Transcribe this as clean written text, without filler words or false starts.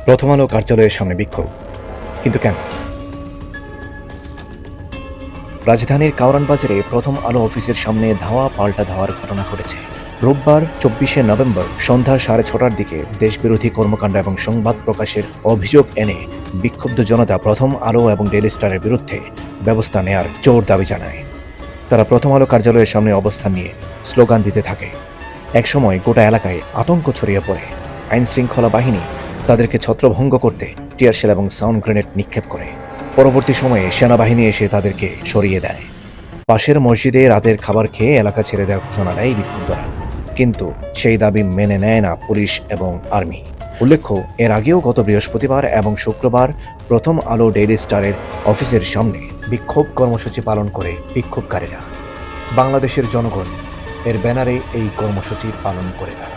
প্রথম আলো কার্যালয়ের সামনে বিক্ষোভ, কিন্তু কেন? রাজধানীর কাওরান বাজারে প্রথম আলো অফিসের সামনে ধাওয়া পাল্টা ধাওয়ার ঘটনা ঘটেছে। রোববার 24শে নভেম্বর সন্ধ্যা 6:30টার দিকে দেশবিরোধী কর্মকাণ্ড এবং সংবাদ প্রকাশের অভিযোগ এনে বিক্ষুব্ধ জনতা প্রথম আলো এবং ডেইলি স্টারের বিরুদ্ধে ব্যবস্থা নেয়ার জোর দাবি জানায়। তারা প্রথম আলো কার্যালয়ের সামনে অবস্থান নিয়ে স্লোগান দিতে থাকে। একসময় গোটা এলাকায় আতঙ্ক ছড়িয়ে পড়ে। আইন শৃঙ্খলা বাহিনী তাদেরকে ছত্রভঙ্গ করতে টিয়ারশেল এবং সাউন্ড গ্রেনেড নিক্ষেপ করে। পরবর্তী সময়ে সেনাবাহিনী এসে তাদেরকে সরিয়ে দেয়। পাশের মসজিদে রাতের খাবার খেয়ে এলাকা ছেড়ে দেওয়ার ঘোষণা দেয় বিক্ষুব্ধরা, কিন্তু সেই দাবি মেনে নেয় না পুলিশ এবং আর্মি। উল্লেখ্য, এর আগেও গত বৃহস্পতিবার এবং শুক্রবার প্রথম আলো ডেইলি স্টারের অফিসের সামনে বিক্ষোভ কর্মসূচি পালন করে বিক্ষোভকারীরা। বাংলাদেশের জনগণ এর ব্যানারে এই কর্মসূচি পালন করে তারা।